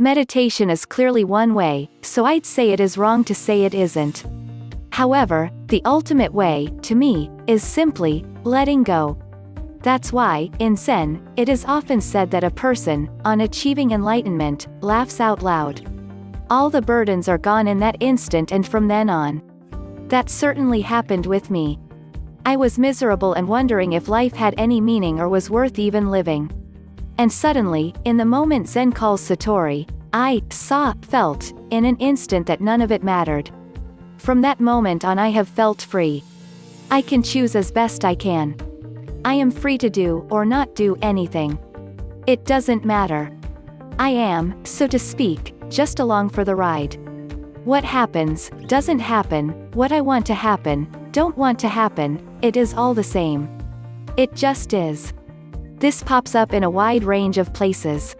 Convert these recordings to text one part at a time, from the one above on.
Meditation is clearly one way, so I'd say it is wrong to say it isn't. However, the ultimate way, to me, is simply letting go. That's why, in Zen, it is often said that a person, on achieving enlightenment, laughs out loud. All the burdens are gone in that instant and from then on. That certainly happened with me. I was miserable and wondering if life had any meaning or was worth even living. And suddenly, in the moment Zen calls Satori, I felt, in an instant that none of it mattered. From that moment on I have felt free. I can choose as best I can. I am free to do, or not do, anything. It doesn't matter. I am, so to speak, just along for the ride. What happens, doesn't happen, what I want to happen, don't want to happen, it is all the same. It just is. This pops up in a wide range of places.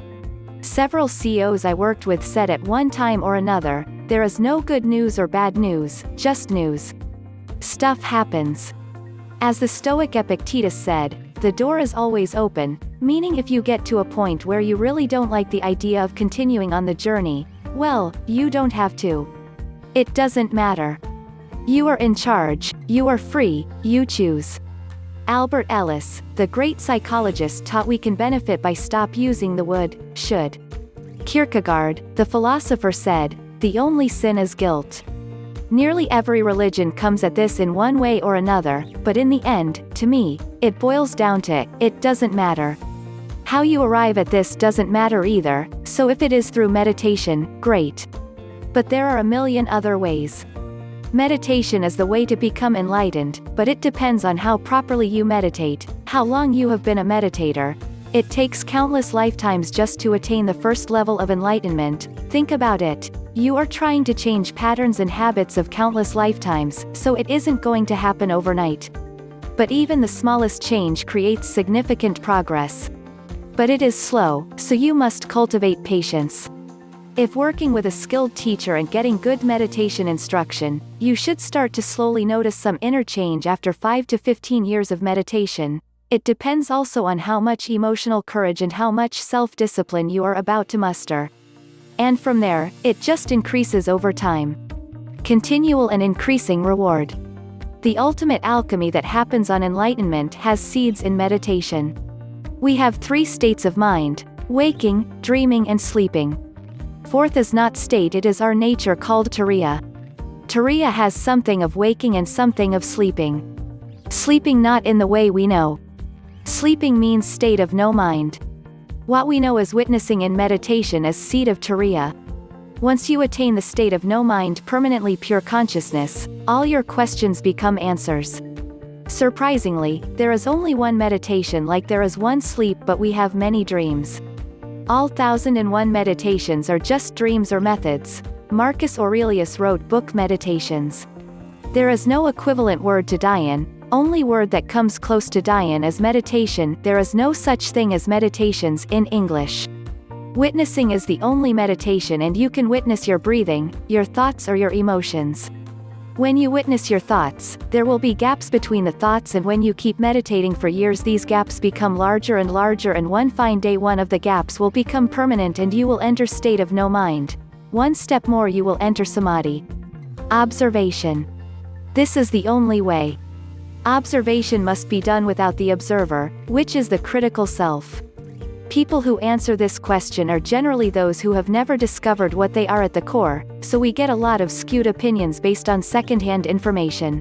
Several CEOs I worked with said at one time or another, there is no good news or bad news, just news. Stuff happens. As the Stoic Epictetus said, the door is always open, meaning if you get to a point where you really don't like the idea of continuing on the journey, well, you don't have to. It doesn't matter. You are in charge, you are free, you choose. Albert Ellis, the great psychologist, taught we can benefit by stop using the would, should. Kierkegaard, the philosopher, said, the only sin is guilt. Nearly every religion comes at this in one way or another, but in the end, to me, it boils down to, it doesn't matter. How you arrive at this doesn't matter either, so if it is through meditation, great. But there are a million other ways. Meditation is the way to become enlightened, but it depends on how properly you meditate, how long you have been a meditator. It takes countless lifetimes just to attain the first level of enlightenment. Think about it. You are trying to change patterns and habits of countless lifetimes, so it isn't going to happen overnight. But even the smallest change creates significant progress. But it is slow, so you must cultivate patience. If working with a skilled teacher and getting good meditation instruction, you should start to slowly notice some inner change after 5 to 15 years of meditation. It depends also on how much emotional courage and how much self-discipline you are about to muster. And from there, it just increases over time. Continual and increasing reward. The ultimate alchemy that happens on enlightenment has seeds in meditation. We have 3 states of mind: waking, dreaming and sleeping. Fourth is not state, it is our nature called turiya. Turiya has something of waking and something of sleeping. Sleeping not in the way we know. Sleeping means state of no mind. What we know as witnessing in meditation is seed of turiya. Once you attain the state of no mind, permanently pure consciousness, all your questions become answers. Surprisingly, there is only one meditation like there is one sleep, but we have many dreams. All 1001 meditations are just dreams or methods. Marcus Aurelius wrote book Meditations. There is no equivalent word to Dayan. Only word that comes close to Dayan is meditation. There is no such thing as meditations in English. Witnessing is the only meditation, and you can witness your breathing, your thoughts or your emotions. When you witness your thoughts, there will be gaps between the thoughts, and when you keep meditating for years these gaps become larger and larger, and one fine day one of the gaps will become permanent and you will enter state of no mind. One step more you will enter samadhi. Observation. This is the only way. Observation must be done without the observer, which is the critical self. People who answer this question are generally those who have never discovered what they are at the core, so we get a lot of skewed opinions based on second-hand information.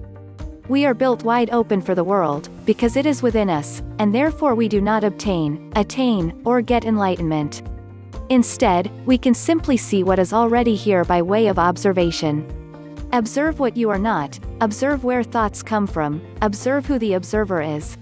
We are built wide open for the world, because it is within us, and therefore we do not attain, or get enlightenment. Instead, we can simply see what is already here by way of observation. Observe what you are not, observe where thoughts come from, observe who the observer is.